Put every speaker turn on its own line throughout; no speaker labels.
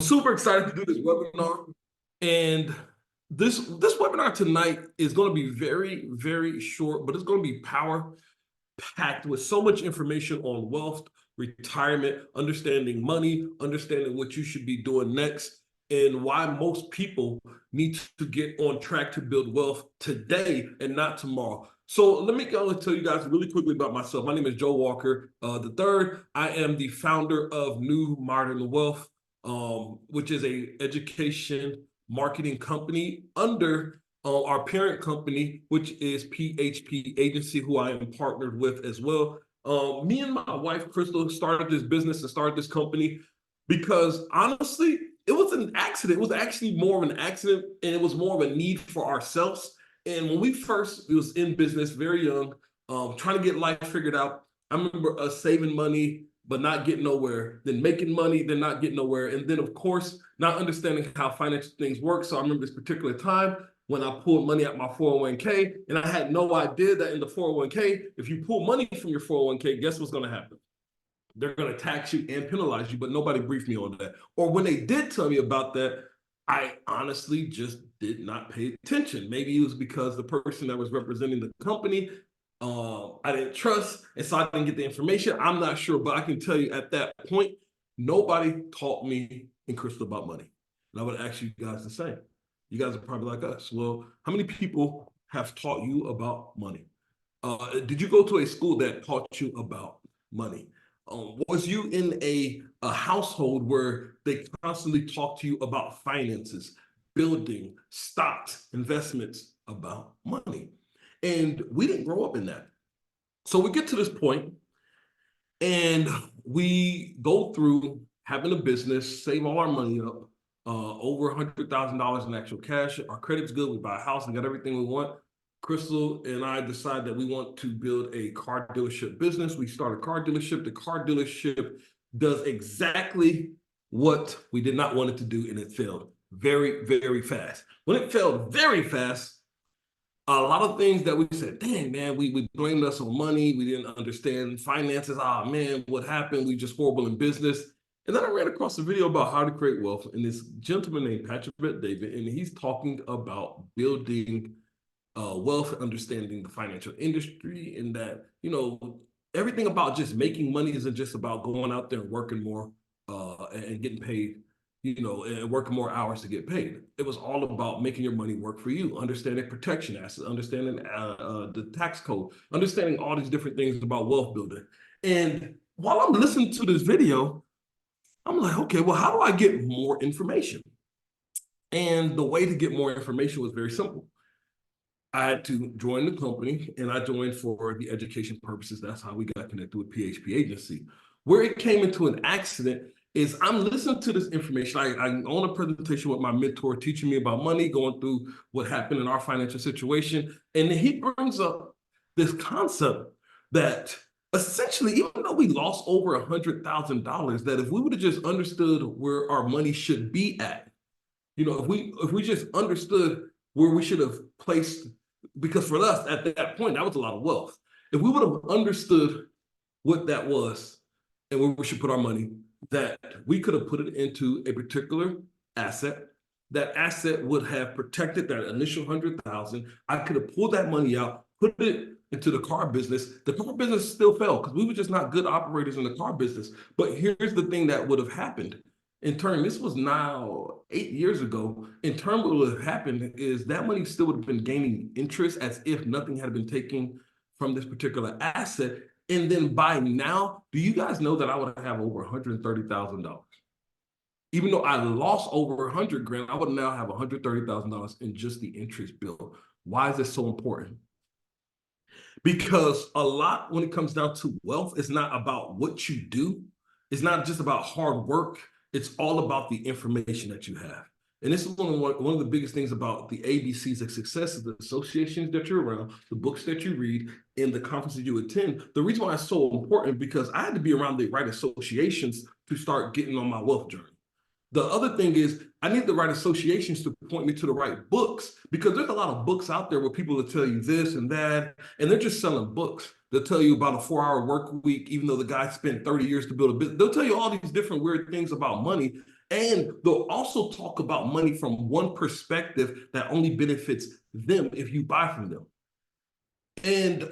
Super excited to do this webinar. And this webinar tonight is going to be very, very short, but it's going to be power packed with so much information on wealth, retirement, understanding money, understanding what you should be doing next, and why most people need to get on track to build wealth today and not tomorrow. So let me go and tell you guys really quickly about myself. My name is Joe Walker the third. I am the founder of New Modern Wealth, which is a education marketing company under our parent company, which is PHP Agency, who I am partnered with as well. Me and my wife, Crystal, started this business and started this company because honestly, it was an accident. It was actually more of an accident, and it was more of a need for ourselves. And when we first was in business, very young, trying to get life figured out, I remember us saving money, but not getting nowhere, then making money, then not getting nowhere. And then, of course, not understanding how financial things work. So I remember this particular time when I pulled money out my 401k, and I had no idea that in the 401k, if you pull money from your 401k, guess what's going to happen? They're going to tax you and penalize you, but nobody briefed me on that. Or when they did tell me about that, I honestly just did not pay attention. Maybe it was because the person that was representing the company, I didn't trust, and so I didn't get the information. I'm not sure, but I can tell you at that point, nobody taught me in Crystal about money. And I would ask you guys the same. You guys are probably like us. Well, how many people have taught you about money? Did you go to a school that taught you about money? Was you in a household where they constantly talk to you about finances, building, stocks, investments, about money? And we didn't grow up in that. So we get to this point and we go through having a business, save all our money up, over $100,000 in actual cash. Our credit's good. We buy a house and got everything we want. Crystal and I decide that we want to build a car dealership business. We start a car dealership. The car dealership does exactly what we did not want it to do, and it failed very, very fast. When it failed very fast, a lot of things that we said, dang, man, we blamed us on money. We didn't understand finances. Ah, man, what happened? We just horrible in business. And then I ran across a video about how to create wealth, and this gentleman named Patrick David, and he's talking about building wealth, understanding the financial industry, and that, everything about just making money isn't just about going out there and working more and getting paid, and working more hours to get paid. It was all about making your money work for you, understanding protection assets, understanding the tax code, understanding all these different things about wealth building. And while I'm listening to this video, I'm like, okay, well, how do I get more information? And the way to get more information was very simple. I had to join the company, and I joined for the education purposes. That's how we got connected with PHP Agency. Where it came into an accident is I'm listening to this information. I'm on a presentation with my mentor teaching me about money, going through what happened in our financial situation. And then he brings up this concept that essentially, even though we lost over $100,000, that if we would have just understood where our money should be at, if we just understood where we should have placed, because for us at that point, that was a lot of wealth. If we would have understood what that was and where we should put our money, that we could have put it into a particular asset. That asset would have protected that initial 100,000. I could have pulled that money out, put it into the car business. The car business still fell because we were just not good operators in the car business. But here's the thing that would have happened. In turn, this was now 8 years ago. In turn, what would have happened is that money still would have been gaining interest as if nothing had been taken from this particular asset. And then by now, do you guys know that I would have over $130,000? Even though I lost over 100 grand, I would now have $130,000 in just the interest bill. Why is this so important? Because a lot, when it comes down to wealth, it's not about what you do. It's not just about hard work. It's all about the information that you have. And this is one of the biggest things about the ABCs of success is the associations that you're around, the books that you read, and the conferences you attend. The reason why it's so important because I had to be around the right associations to start getting on my wealth journey. The other thing is I need the right associations to point me to the right books, because there's a lot of books out there where people will tell you this and that, and they're just selling books. They'll tell you about a 4-hour work week, even though the guy spent 30 years to build a business. They'll tell you all these different weird things about money. And they'll also talk about money from one perspective that only benefits them if you buy from them. And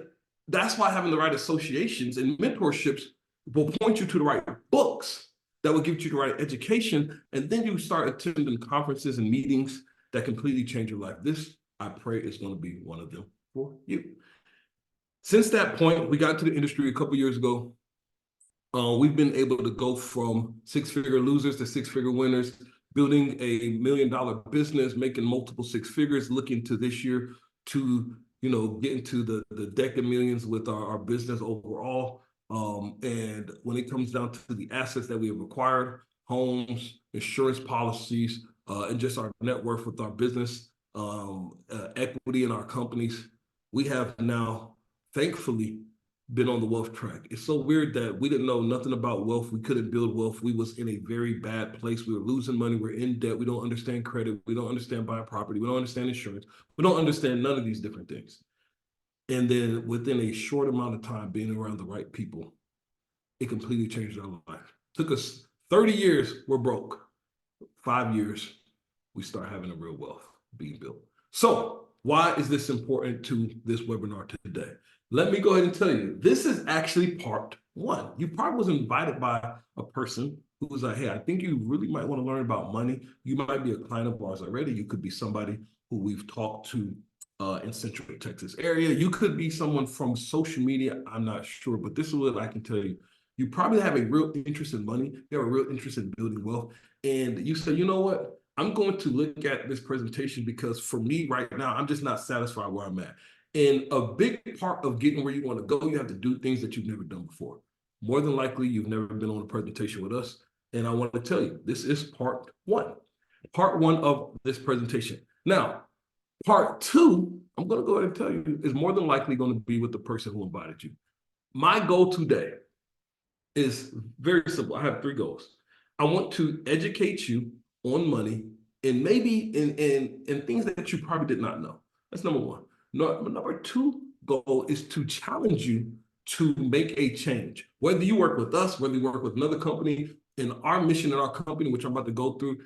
that's why having the right associations and mentorships will point you to the right books that will give you the right education. And then you start attending conferences and meetings that completely change your life. This, I pray, is going to be one of them for you. Since that point, we got into the industry a couple years ago. We've been able to go from six-figure losers to six-figure winners, building a $1 million business, making multiple six figures, looking to this year to get into the deck of millions with our business overall. And when it comes down to the assets that we have acquired, homes, insurance policies, and just our net worth with our business, equity in our companies, we have now, thankfully, been on the wealth track. It's so weird that we didn't know nothing about wealth. We couldn't build wealth. We was in a very bad place. We were losing money. We're in debt. We don't understand credit. We don't understand buying property. We don't understand insurance. We don't understand none of these different things. And then within a short amount of time, being around the right people, it completely changed our life. Took us 30 years, we're broke. 5 years, we start having a real wealth being built. So why is this important to this webinar today? Let me go ahead and tell you, this is actually part one. You probably was invited by a person who was like, hey, I think you really might want to learn about money. You might be a client of ours already. You could be somebody who we've talked to in Central Texas area. You could be someone from social media. I'm not sure, but this is what I can tell you. You probably have a real interest in money. You have a real interest in building wealth. And you say, you know what? I'm going to look at this presentation because for me right now, I'm just not satisfied where I'm at. And a big part of getting where you want to go, you have to do things that you've never done before. More than likely, you've never been on a presentation with us. And I want to tell you, this is part one of this presentation. Now, part two, I'm going to go ahead and tell you, is more than likely going to be with the person who invited you. My goal today is very simple. I have 3 goals. I want to educate you on money and maybe in things that you probably did not know. That's number one. Number 2 goal is to challenge you to make a change. Whether you work with us, whether you work with another company, in our mission in our company, which I'm about to go through,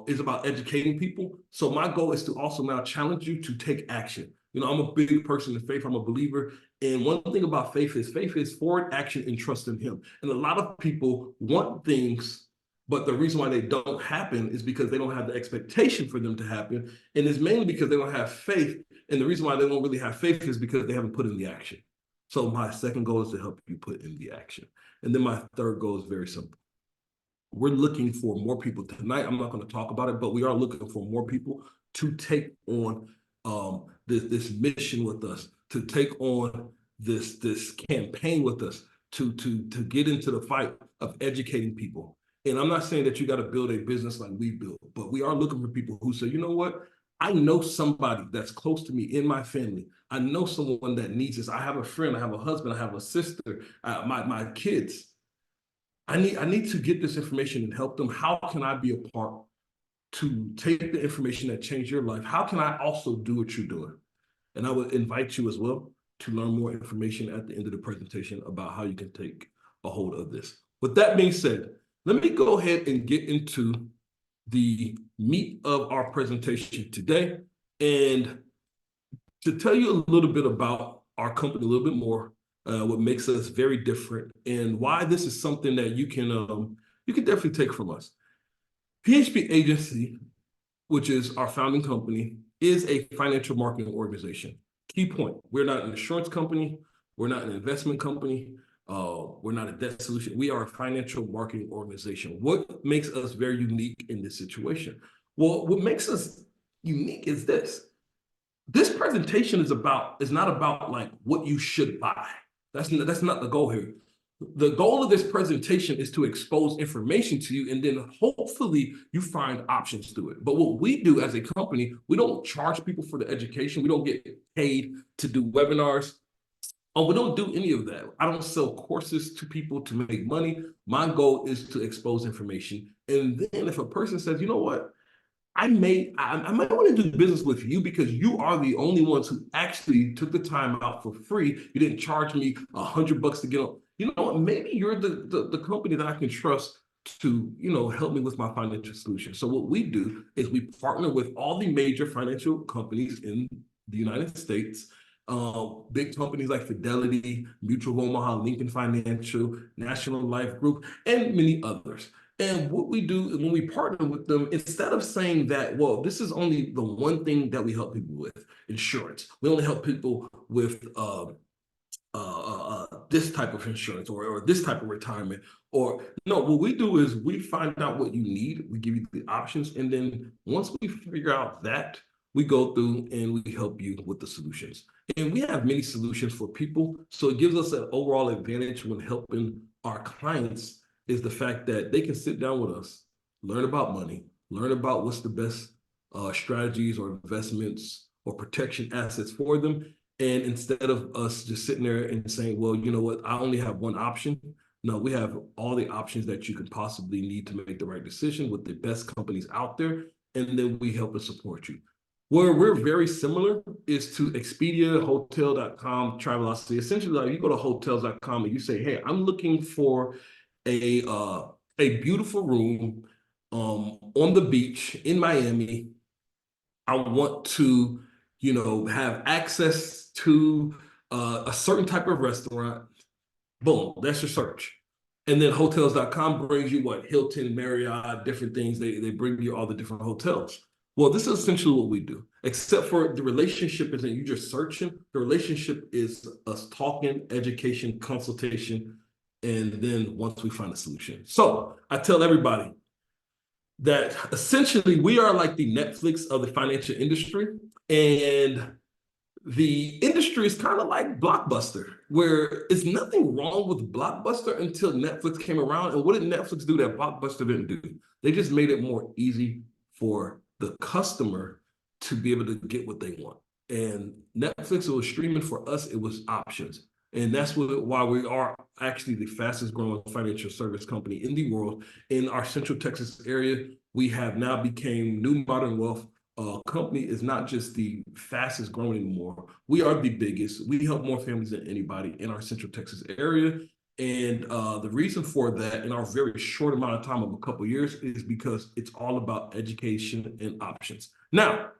is about educating people. So my goal is to also now challenge you to take action. I'm a big person in faith. I'm a believer. And one thing about faith is forward action and trust in him. And a lot of people want things, but the reason why they don't happen is because they don't have the expectation for them to happen. And it's mainly because they don't have faith. And the reason why they don't really have faith is because they haven't put in the action. So my second goal is to help you put in the action. And then my third goal is very simple. We're looking for more people tonight. I'm not going to talk about it, but we are looking for more people to take on this mission with us, to take on this campaign with us, to get into the fight of educating people. And I'm not saying that you got to build a business like we built, but we are looking for people who say, you know what? I know somebody that's close to me in my family. I know someone that needs this. I have a friend, I have a husband, I have a sister, my kids. I need to get this information and help them. How can I be a part to take the information that changed your life? How can I also do what you're doing? And I would invite you as well to learn more information at the end of the presentation about how you can take a hold of this. With that being said, let me go ahead and get into the meat of our presentation today. And to tell you a little bit about our company, a little bit more, what makes us very different, and why this is something that you can definitely take from us. PHP Agency, which is our founding company, is a financial marketing organization. Key point, we're not an insurance company, we're not an investment company, we're not a debt solution. We are a financial marketing organization. What makes us very unique in this situation? Well, what makes us unique is this. This presentation is not about like what you should buy. That's not the goal here. The goal of this presentation is to expose information to you, and then hopefully you find options through it. But what we do as a company, we don't charge people for the education. We don't get paid to do webinars. We don't do any of that. I don't sell courses to people to make money. My goal is to expose information. And then if a person says, you know what, I might want to do business with you because you are the only ones who actually took the time out for free. You didn't charge me $100 to get on. You know what? Maybe you're the company that I can trust to, help me with my financial solution. So what we do is we partner with all the major financial companies in the United States, big companies like Fidelity, Mutual of Omaha, Lincoln Financial, National Life Group, and many others. And what we do when we partner with them, instead of saying that, well, this is only the one thing that we help people with, insurance. We only help people with this type of insurance or this type of retirement. Or no, what we do is we find out what you need, we give you the options, and then once we figure out that, we go through and we help you with the solutions. And we have many solutions for people, so it gives us an overall advantage when helping our clients is the fact that they can sit down with us, learn about money, learn about what's the best strategies or investments or protection assets for them. And instead of us just sitting there and saying, well, you know what, I only have one option. No, we have all the options that you could possibly need to make the right decision with the best companies out there. And then we help and support you. Where we're very similar is to Expedia, Hotel.com, Travelocity. Essentially, like you go to hotels.com and you say, hey, I'm looking for a beautiful room on the beach in Miami. I want to, have access to a certain type of restaurant. Boom, that's your search. And then hotels.com brings you what? Hilton, Marriott, different things. They bring you all the different hotels. Well, this is essentially what we do, except for the relationship isn't you just searching. The relationship is us talking, education, consultation, and then once we find a solution. So I tell everybody that essentially we are like the Netflix of the financial industry. And the industry is kind of like Blockbuster, where it's nothing wrong with Blockbuster until Netflix came around. And what did Netflix do that Blockbuster didn't do? They just made it more easy for the customer to be able to get what they want. And Netflix, it was streaming. For us, it was options. And that's why we are actually the fastest growing financial service company in the world. In our Central Texas area, we have now became New Modern Wealth company is not just the fastest growing anymore. We are the biggest. We help more families than anybody in our Central Texas area. And the reason for that in our very short amount of time of a couple of years is because it's all about education and options. Now,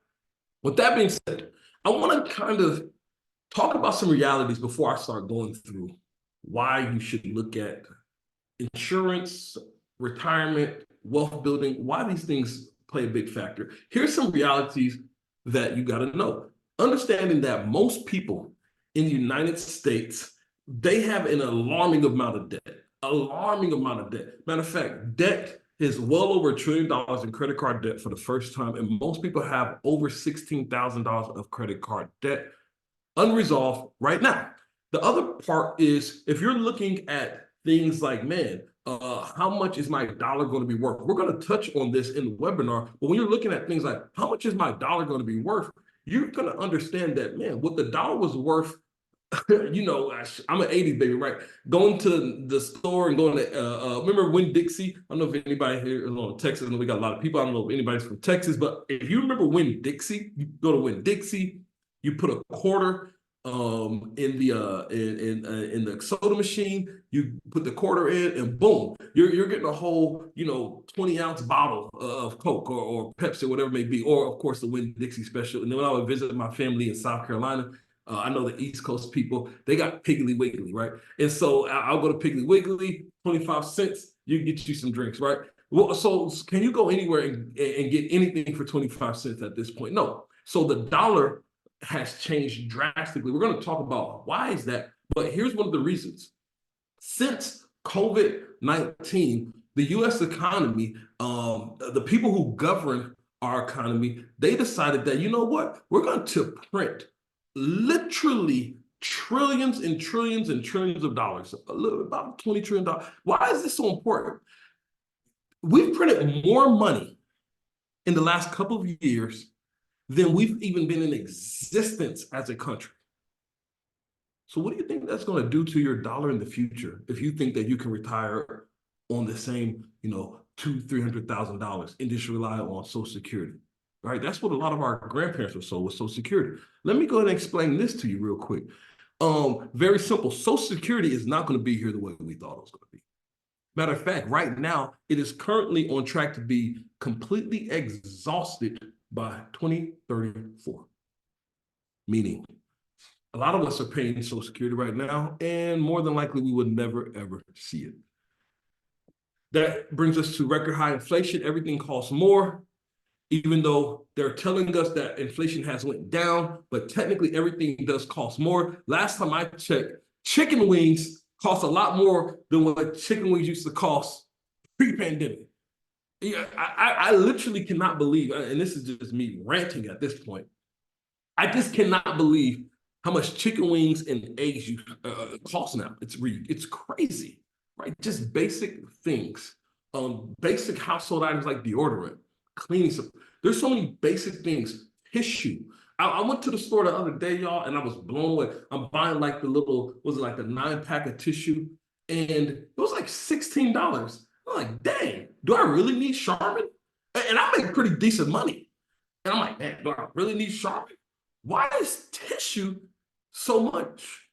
with that being said, I want to kind of talk about some realities before I start going through why you should look at insurance, retirement, wealth building, why these things play a big factor. Here's some realities that you got to know. Understanding that most people in the United States, they have an alarming amount of debt. Alarming amount of debt. Matter of fact, debt is well over $1 trillion in credit card debt for the first time. And most people have over $16,000 of credit card debt unresolved right now. The other part is if you're looking at things like, man, how much is my dollar going to be worth? We're going to touch on this in the webinar, but when you're looking at things like how much is my dollar going to be worth, you're going to understand that, man, what the dollar was worth, I'm an 80s baby, right? Going to the store and going to, remember Winn-Dixie? I don't know if anybody here is on Texas. I know we got a lot of people. I don't know if anybody's from Texas, but if you remember Winn-Dixie, you go to Winn-Dixie, you put a quarter in the soda machine, you put the quarter in, and boom, you're getting a whole 20-ounce bottle of Coke or Pepsi, whatever it may be, or of course the Winn-Dixie special. And then when I would visit my family in South Carolina, I know the East Coast people, they got Piggly Wiggly, right? And so I'll go to Piggly Wiggly, 25 cents, you get you some drinks, right? Well, so can you go anywhere and get anything for 25 cents at this point? No. So the dollar has changed drastically. We're going to talk about why is that, but here's one of the reasons. Since COVID-19, the U.S. economy, the people who govern our economy, they decided that, you know what, we're going to print literally trillions and trillions and trillions of dollars, about $20 trillion. Why is this so important? We've printed more money in the last couple of years than we've even been in existence as a country. So what do you think that's going to do to your dollar in the future if you think that you can retire on the same, $200,000-$300,000 and just rely on Social Security? Right? That's what a lot of our grandparents were sold with Social Security. Let me go ahead and explain this to you real quick. Very simple. Social Security is not going to be here the way we thought it was going to be. Matter of fact, right now, it is currently on track to be completely exhausted by 2034. Meaning, a lot of us are paying Social Security right now, and more than likely, we would never, ever see it. That brings us to record high inflation. Everything costs more, even though they're telling us that inflation has went down, but technically everything does cost more. Last time I checked, chicken wings cost a lot more than what chicken wings used to cost pre-pandemic. Yeah, I literally cannot believe, and this is just me ranting at this point. I just cannot believe how much chicken wings and eggs you cost now. It's crazy, right? Just basic things, basic household items like deodorant, cleaning stuff. There's so many basic things. Tissue. I went to the store the other day, y'all, and I was blown away. I'm buying like the little, was it like the 9-pack of tissue, and it was like $16. I'm like, dang, do I really need Charmin? And I make pretty decent money. And I'm like, man, do I really need Charmin? Why is tissue so much?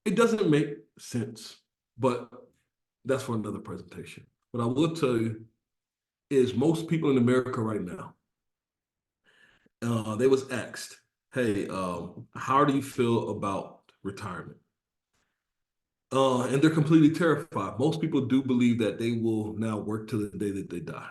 It doesn't make sense, but that's for another presentation. What I will tell you is most people in America right now, they was asked, hey, how do you feel about retirement? And they're completely terrified. Most people do believe that they will now work till the day that they die.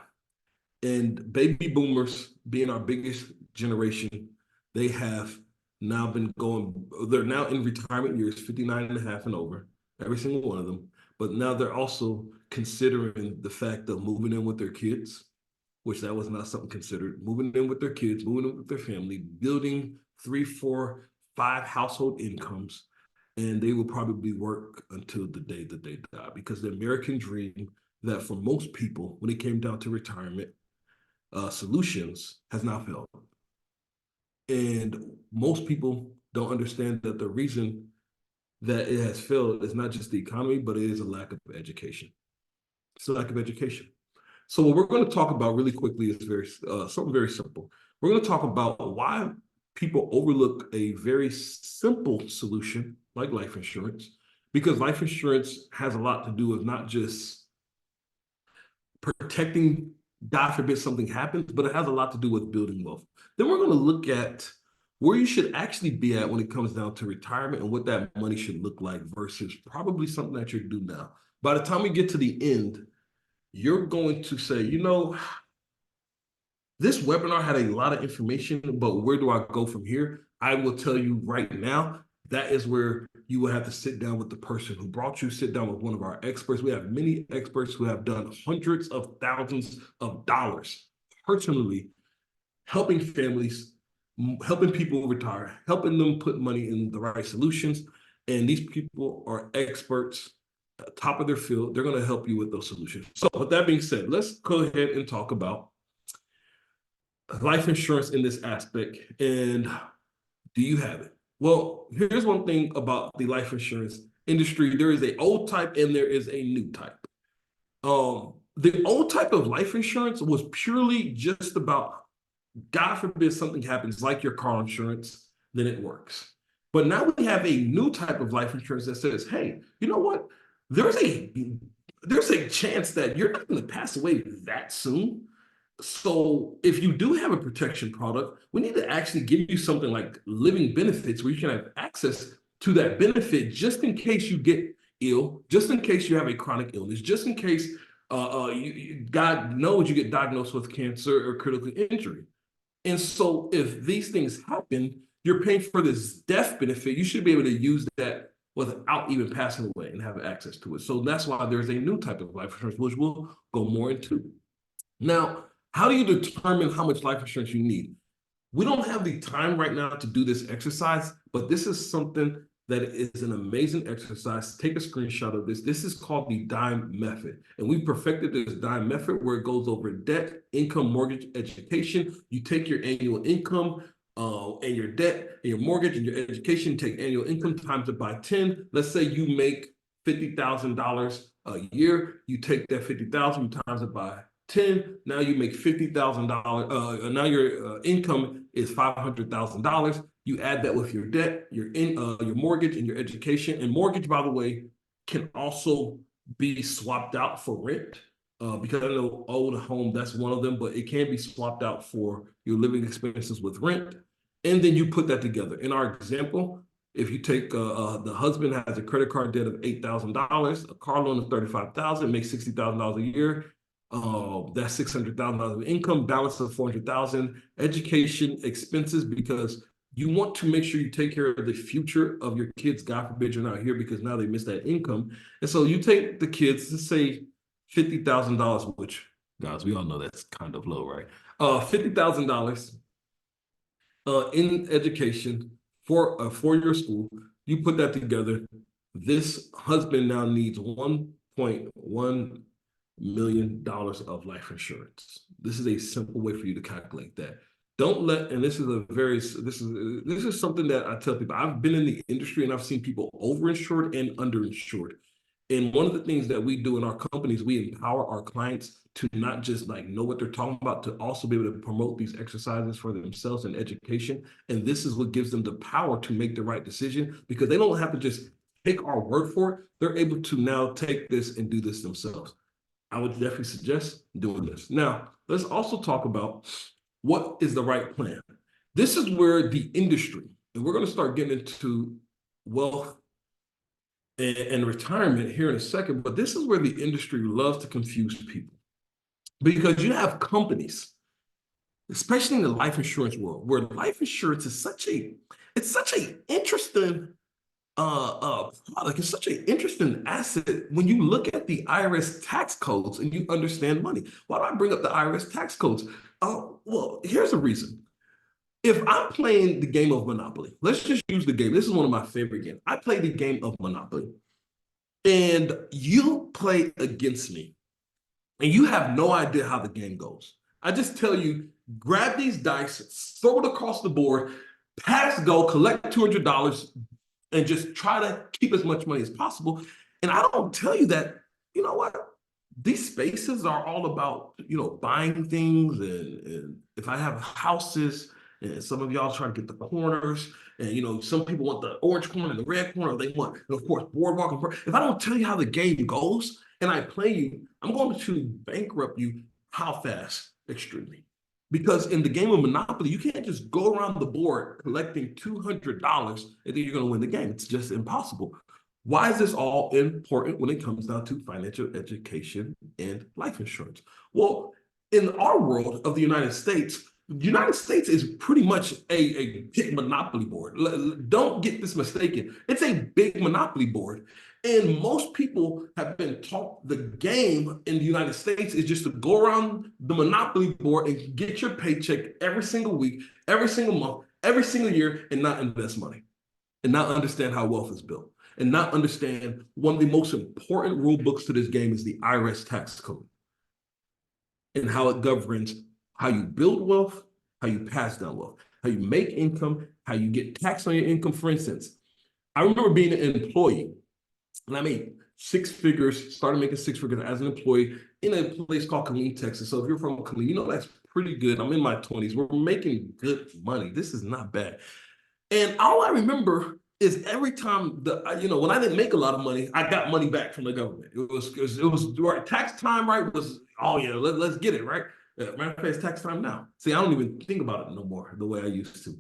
And baby boomers being our biggest generation, they have now been going, they're now in retirement years, 59 and a half and over, every single one of them. But now they're also considering the fact of moving in with their kids, which that was not something considered, moving in with their kids, moving in with their family, building 3, 4, 5 household incomes. And they will probably work until the day that they die, because the American dream that for most people, when it came down to retirement, solutions has not failed. And most people don't understand that the reason that it has failed is not just the economy, but it is a lack of education. It's a lack of education. So what we're going to talk about really quickly is something very simple. We're going to talk about why people overlook a very simple solution like life insurance, because life insurance has a lot to do with not just protecting, God forbid something happens, but it has a lot to do with building wealth. Then we're going to look at where you should actually be at when it comes down to retirement and what that money should look like versus probably something that you're doing now. By the time we get to the end, you're going to say, you know, this webinar had a lot of information, but where do I go from here? I will tell you right now, that is where you will have to sit down with the person who brought you, sit down with one of our experts. We have many experts who have done hundreds of thousands of dollars personally, helping families, helping people retire, helping them put money in the right solutions. And these people are experts, top of their field. They're going to help you with those solutions. So with that being said, let's go ahead and talk about life insurance in this aspect. And do you have it? Well, here's one thing about the life insurance industry. There is an old type and there is a new type. The old type of life insurance was purely just about, God forbid something happens, like your car insurance, then it works. But now we have a new type of life insurance that says, hey, you know what? There's a chance that you're not going to pass away that soon. So if you do have a protection product, we need to actually give you something like living benefits where you can have access to that benefit just in case you get ill, just in case you have a chronic illness, just in case God knows you get diagnosed with cancer or critical injury. And so if these things happen, you're paying for this death benefit, you should be able to use that without even passing away and have access to it. So that's why there's a new type of life insurance, which we'll go more into. Now, how do you determine how much life insurance you need? We don't have the time right now to do this exercise, but this is something that is an amazing exercise. Take a screenshot of this. This is called the DIME method. And we perfected this DIME method where it goes over debt, income, mortgage, education. You take your annual income and your debt and your mortgage and your education, take annual income times it by 10. Let's say you make $50,000 a year. You take that 50,000, you times it by 10. Now you make $50,000. Now your income is $500,000. You add that with your debt, your mortgage, and your education. And mortgage, by the way, can also be swapped out for rent. Because I know old home, that's one of them, but it can be swapped out for your living expenses with rent. And then you put that together. In our example, if you take the husband has a credit card debt of $8,000, a car loan of $35,000, makes $60,000 a year. That's $600,000 of income, balance of $400,000, education expenses, because you want to make sure you take care of the future of your kids. God forbid you're not here because now they miss that income. And so you take the kids, let's say $50,000, which, guys, we all know that's kind of low, right? $50,000 in education for a four-year school. You put that together. This husband now needs $1.1 million of life insurance. This is a simple way for you to calculate that. Don't let, and this is something that I tell people. I've been in the industry and I've seen people overinsured and underinsured. And one of the things that we do in our companies, we empower our clients to not just like know what they're talking about, to also be able to promote these exercises for themselves in education. And this is what gives them the power to make the right decision, because they don't have to just take our word for it. They're able to now take this and do this themselves. I would definitely suggest doing this. Now, let's also talk about what is the right plan. This is where the industry, and we're going to start getting into wealth and retirement here in a second, but this is where the industry loves to confuse people, because you have companies, especially in the life insurance world, where life insurance is such a interesting product. It's such an interesting asset when you look at the IRS tax codes and you understand money. Why do I bring up the IRS tax codes? Well, here's the reason. If I'm playing the game of Monopoly, let's just use the game. This is one of my favorite games. I play the game of Monopoly, and you play against me, and you have no idea how the game goes. I just tell you, grab these dice, throw it across the board, pass go, collect $200, and just try to keep as much money as possible. And I don't tell you that, you know what? These spaces are all about, buying things. And if I have houses, and some of y'all try to get the corners, and some people want the orange corner and the red corner, they want, and of course, boardwalk. If I don't tell you how the game goes and I play you, I'm going to bankrupt you. How fast? Extremely. Because in the game of Monopoly, you can't just go around the board collecting $200 and then you're going to win the game. It's just impossible. Why is this all important when it comes down to financial education and life insurance? Well, in our world of the United States is pretty much a big monopoly board. Don't get this mistaken. It's a big monopoly board. And most people have been taught the game in the United States is just to go around the monopoly board and get your paycheck every single week, every single month, every single year, and not invest money, and not understand how wealth is built, and not understand one of the most important rule books to this game is the IRS tax code, and how it governs how you build wealth, how you pass down wealth, how you make income, how you get taxed on your income. For instance, I remember being an employee, and I made six figures, started making six figures as an employee in a place called Killeen, Texas. So if you're from Killeen, that's pretty good. I'm in my 20s. We're making good money. This is not bad. And all I remember is every time when I didn't make a lot of money, I got money back from the government. It was right, tax time, right? Was, oh yeah, let's get it, right? Matter of fact, it's tax time now. See, I don't even think about it no more the way I used to.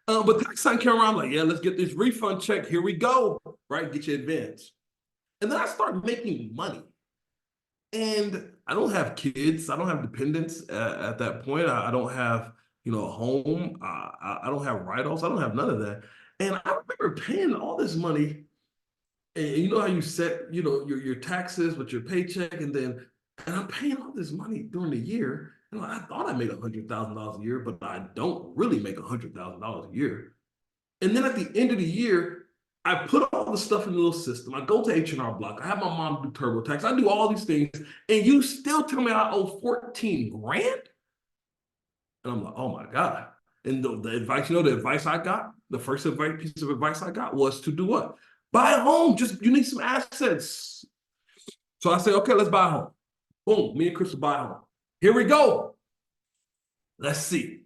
But tax time came around, like, yeah, let's get this refund check. Here we go, right? Get your advance. And then I start making money. And I don't have kids. I don't have dependents at that point. I don't have, a home. I don't have write-offs. I don't have none of that. And I remember paying all this money. And you know how you set, your taxes with your paycheck, and I'm paying all this money during the year. And I thought I made $100,000 a year, but I don't really make $100,000 a year. And then at the end of the year, I put all the stuff in the little system. I go to H&R Block. I have my mom do TurboTax. I do all these things. And you still tell me I owe 14 grand? And I'm like, oh my God. And the advice, the advice I got, the first piece of advice I got was to do what? Buy a home. You need some assets. So I say, okay, let's buy a home. Boom, me and Chris will buy a home. Here we go. Let's see.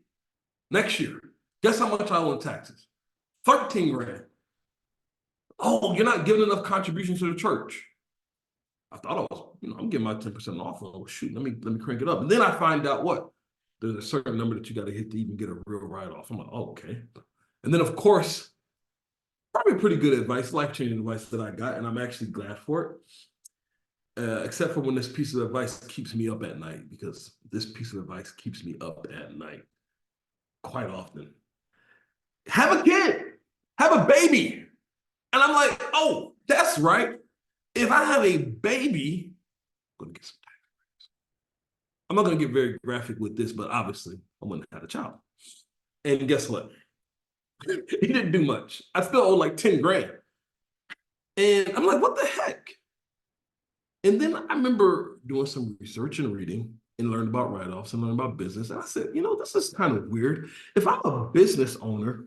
Next year, guess how much I owe in taxes? 13 grand. Oh, you're not giving enough contributions to the church. I thought I was, I'm getting my 10% off. Oh, shoot, let me crank it up. And then I find out what? There's a certain number that you got to hit to even get a real write-off. I'm like, oh, okay. And then, of course, probably pretty good advice, life-changing advice that I got, and I'm actually glad for it. Except for when this piece of advice keeps me up at night, because this piece of advice keeps me up at night quite often. Have a kid, have a baby. And I'm like, oh, that's right. If I have a baby, I'm going to get some tax credits. I'm not going to get very graphic with this, but obviously I wouldn't have had a child. And guess what? He didn't do much. I still owe like 10 grand. And I'm like, what the heck? And then I remember doing some research and reading and learned about write-offs and learned about business. And I said, this is kind of weird. If I'm a business owner,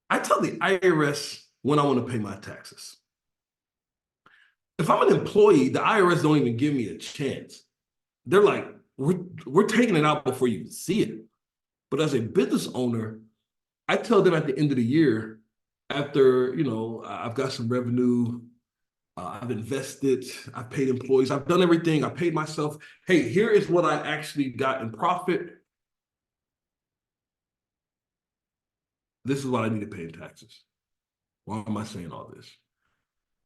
I tell the IRS when I want to pay my taxes. If I'm an employee, the IRS don't even give me a chance. They're like, we're taking it out before you see it. But as a business owner, I tell them at the end of the year, after, I've got some revenue, I've invested, I've paid employees, I've done everything, I paid myself. Hey, here is what I actually got in profit. This is what I need to pay in taxes. Why am I saying all this?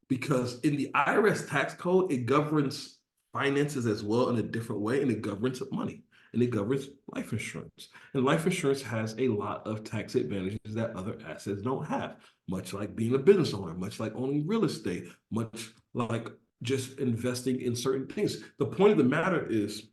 Because in the IRS tax code, it governs finances as well in a different way, and it governs money, and it governs life insurance. And life insurance has a lot of tax advantages that other assets don't have, much like being a business owner, much like owning real estate, much like just investing in certain things. The point of the matter is,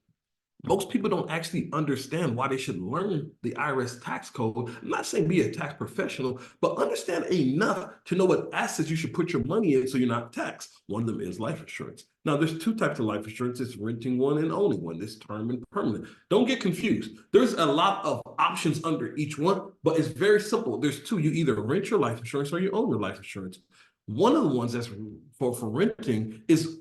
most people don't actually understand why they should learn the IRS tax code. I'm not saying be a tax professional, but understand enough to know what assets you should put your money in so you're not taxed. One of them is life insurance. Now, there's two types of life insurance. It's renting one and owning one. There's term and permanent. Don't get confused. There's a lot of options under each one, but it's very simple. There's two. You either rent your life insurance or you own your life insurance. One of the ones that's for renting is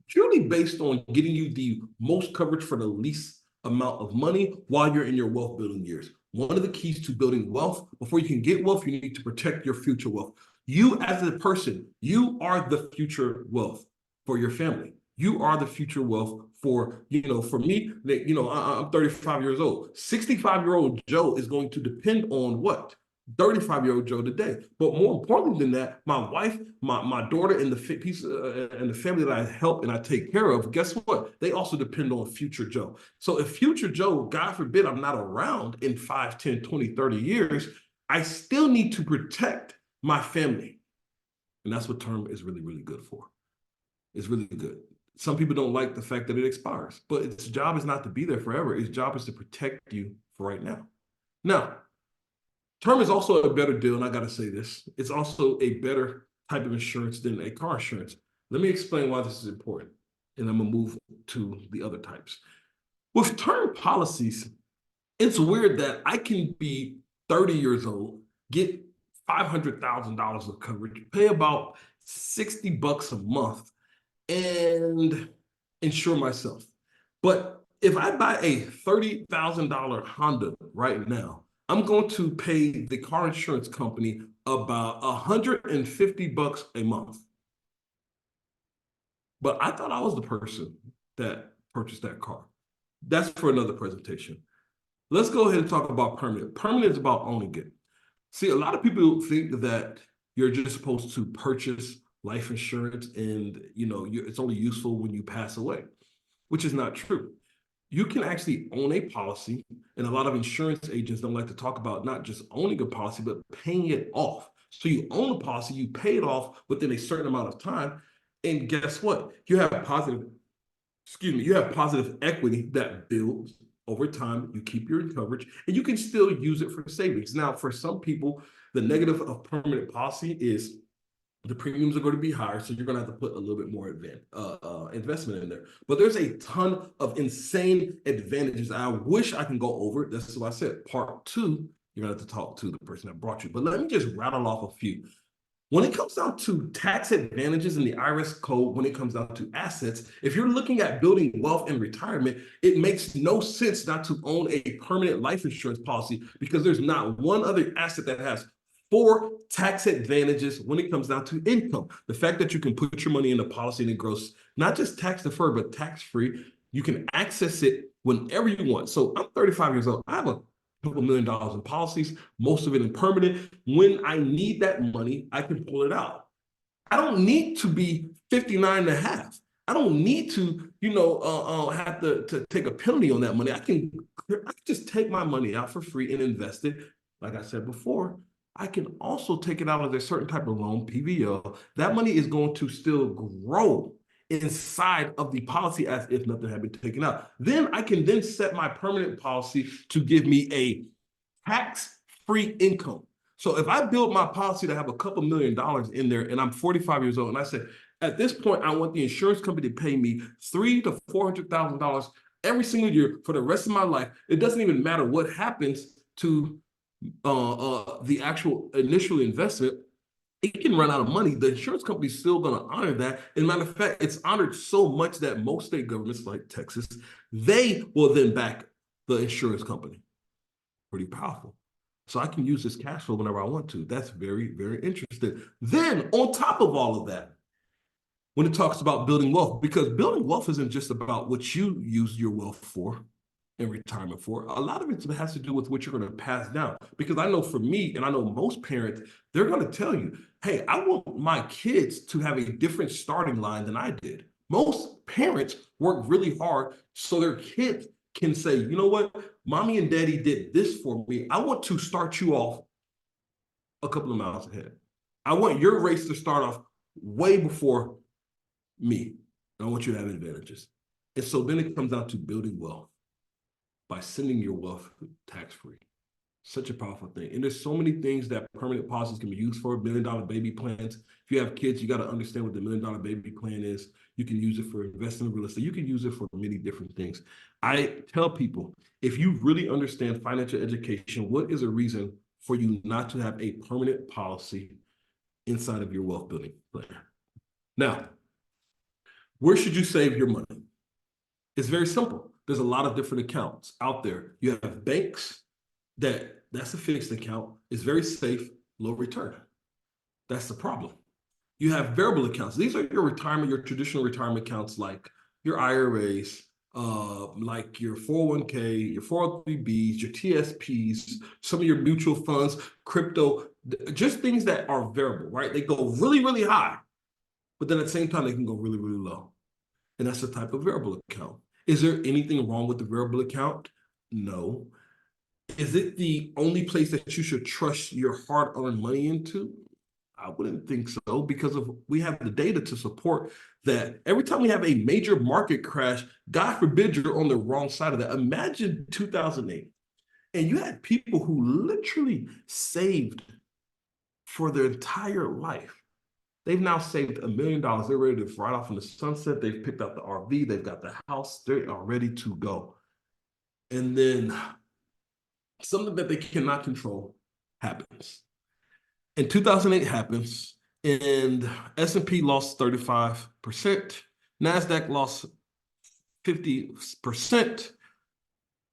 purely based on getting you the most coverage for the least amount of money while you're in your wealth building years. One of the keys to building wealth, before you can get wealth, you need to protect your future wealth. You as a person, you are the future wealth for your family. You are the future wealth for, for me, I'm 35 years old. 65-year-old Joe is going to depend on what? 35-year-old Joe today. But more importantly than that, my wife, my daughter, and and the family that I help and I take care of, guess what? They also depend on future Joe. So if future Joe, God forbid, I'm not around in 5, 10, 20, 30 years, I still need to protect my family. And that's what term is really, really good for. It's really good. Some people don't like the fact that it expires, but its job is not to be there forever. Its job is to protect you for right now. Now, term is also a better deal, and I got to say this. It's also a better type of insurance than a car insurance. Let me explain why this is important, and I'm going to move to the other types. With term policies, it's weird that I can be 30 years old, get $500,000 of coverage, pay about $60 a month, and insure myself. But if I buy a $30,000 Honda right now, I'm going to pay the car insurance company about $150 a month. But I thought I was the person that purchased that car. That's for another presentation. Let's go ahead and talk about permanent. Permanent is about owning it. See, a lot of people think that you're just supposed to purchase life insurance and it's only useful when you pass away, which is not true. You can actually own a policy, and a lot of insurance agents don't like to talk about not just owning a policy, but paying it off. So you own a policy, you pay it off within a certain amount of time, and guess what? You have positive equity that builds over time. You keep your coverage, and you can still use it for savings. Now, for some people, the negative of permanent policy is the premiums are going to be higher, so you're going to have to put a little bit more investment in there. But there's a ton of insane advantages. I wish I can go over it. That's what I said. Part 2, you're going to have to talk to the person that brought you. But let me just rattle off a few. When it comes down to tax advantages in the IRS code, when it comes down to assets, if you're looking at building wealth in retirement, it makes no sense not to own a permanent life insurance policy, because there's not one other asset that has 4 tax advantages when it comes down to income. The fact that you can put your money in a policy and it grows not just tax deferred, but tax free. You can access it whenever you want. So I'm 35 years old. I have a couple $1 million in policies, most of it in permanent. When I need that money, I can pull it out. I don't need to be 59 and a half. I don't need to, have to take a penalty on that money. I can just take my money out for free and invest it. Like I said before, I can also take it out of a certain type of loan, PVO. That money is going to still grow inside of the policy as if nothing had been taken out. Then I can then set my permanent policy to give me a tax-free income. So if I build my policy to have a couple $1 million in there and I'm 45 years old and I said, at this point, I want the insurance company to pay me $300,000 to $400,000 every single year for the rest of my life. It doesn't even matter what happens to the actual initial investment. It can run out of money. The insurance company is still going to honor that. As a matter of fact, it's honored so much that most state governments like Texas, they will then back the insurance company. Pretty powerful. So I can use this cash flow whenever I want to. That's very, very interesting. Then on top of all of that, when it talks about building wealth, because building wealth isn't just about what you use your wealth for in retirement for. A lot of it has to do with what you're going to pass down. Because I know for me, and I know most parents, they're going to tell you, hey, I want my kids to have a different starting line than I did. Most parents work really hard so their kids can say, you know what, mommy and daddy did this for me. I want to start you off a couple of miles ahead. I want your race to start off way before me. I want you to have advantages. And so then it comes down to building wealth by sending your wealth tax-free. Such a powerful thing. And there's so many things that permanent policies can be used for. $1 million baby plans. If you have kids, you got to understand what the $1 million baby plan is. You can use it for investing in real estate. You can use it for many different things. I tell people, if you really understand financial education, what is a reason for you not to have a permanent policy inside of your wealth building plan? Now, where should you save your money? It's very simple. There's a lot of different accounts out there. You have banks, that's a fixed account. It's very safe, low return. That's the problem. You have variable accounts. These are your traditional retirement accounts like your IRAs, like your 401k, your 403bs, your TSPs, some of your mutual funds, crypto, just things that are variable, right? They go really, really high, but then at the same time, they can go really, really low. And that's the type of variable account. Is there anything wrong with the variable account? No. Is it the only place that you should trust your hard-earned money into? I wouldn't think so, because we have the data to support that. Every time we have a major market crash, God forbid you're on the wrong side of that. Imagine 2008, and you had people who literally saved for their entire life. They've now saved $1 million. They're ready to ride off in the sunset. They've picked up the RV. They've got the house. They are ready to go. And then something that they cannot control happens. In 2008 happens, and S&P lost 35%. NASDAQ lost 50%.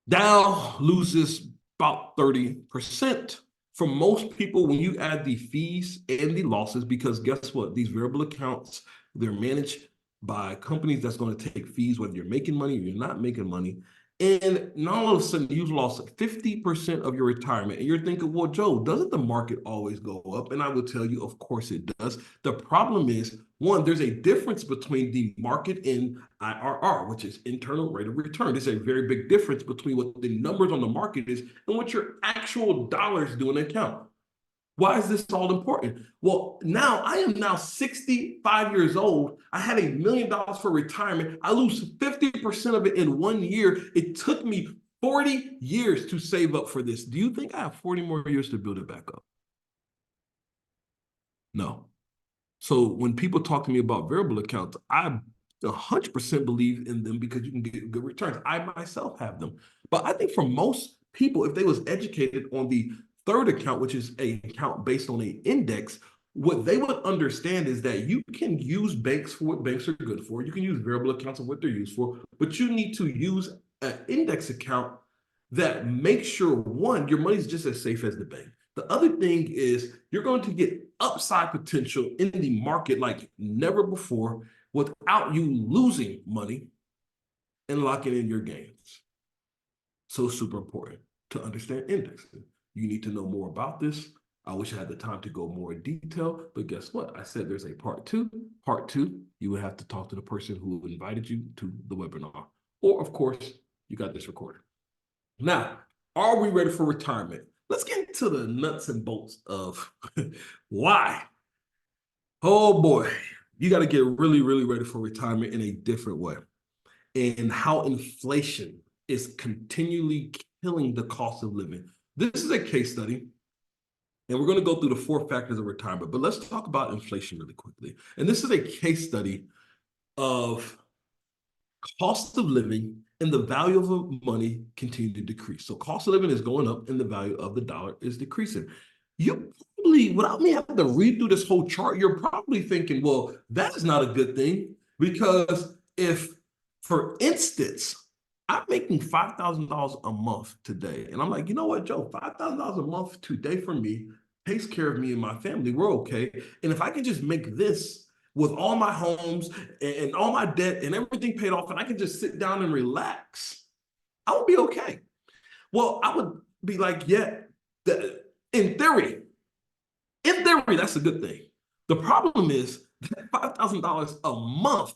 Dow loses about 30%. For most people, when you add the fees and the losses, because guess what? These variable accounts, they're managed by companies that's going to take fees, whether you're making money or you're not making money. And now all of a sudden you've lost 50% of your retirement. And you're thinking, well, Joe, doesn't the market always go up? And I will tell you, of course it does. The problem is, one, there's a difference between the market and IRR, which is internal rate of return. There's a very big difference between what the numbers on the market is and what your actual dollars do in an account. Why is this all important? Well, I am now 65 years old. I had $1 million for retirement. I lose 50% of it in 1 year. It took me 40 years to save up for this. Do you think I have 40 more years to build it back up? No. So when people talk to me about variable accounts, I 100% believe in them because you can get good returns. I myself have them. But I think for most people, if they was educated on the third account, which is an account based on an index, what they would understand is that you can use banks for what banks are good for. You can use variable accounts for what they're used for, but you need to use an index account that makes sure, one, your money is just as safe as the bank. The other thing is you're going to get upside potential in the market like never before without you losing money and locking in your gains. So super important to understand indexing. You need to know more about this. I wish I had the time to go more in detail, but guess what? I said there's a part two. Part two, you would have to talk to the person who invited you to the webinar. Or, of course, you got this recorded. Now, are we ready for retirement? Let's get into the nuts and bolts of why. Oh boy, you got to get really, really ready for retirement in a different way. And how inflation is continually killing the cost of living. This is a case study, and we're going to go through the 4 factors of retirement, but let's talk about inflation really quickly. And this is a case study of cost of living and the value of money continue to decrease. So cost of living is going up and the value of the dollar is decreasing. You probably, without me having to read through this whole chart, you're probably thinking, well, that is not a good thing because if, for instance, I'm making $5,000 a month today, and I'm like, you know what, Joe, $5,000 a month today for me takes care of me and my family. We're okay. And if I can just make this with all my homes and all my debt and everything paid off, and I can just sit down and relax, I would be okay. Well, I would be like, yeah, in theory, that's a good thing. The problem is that $5,000 a month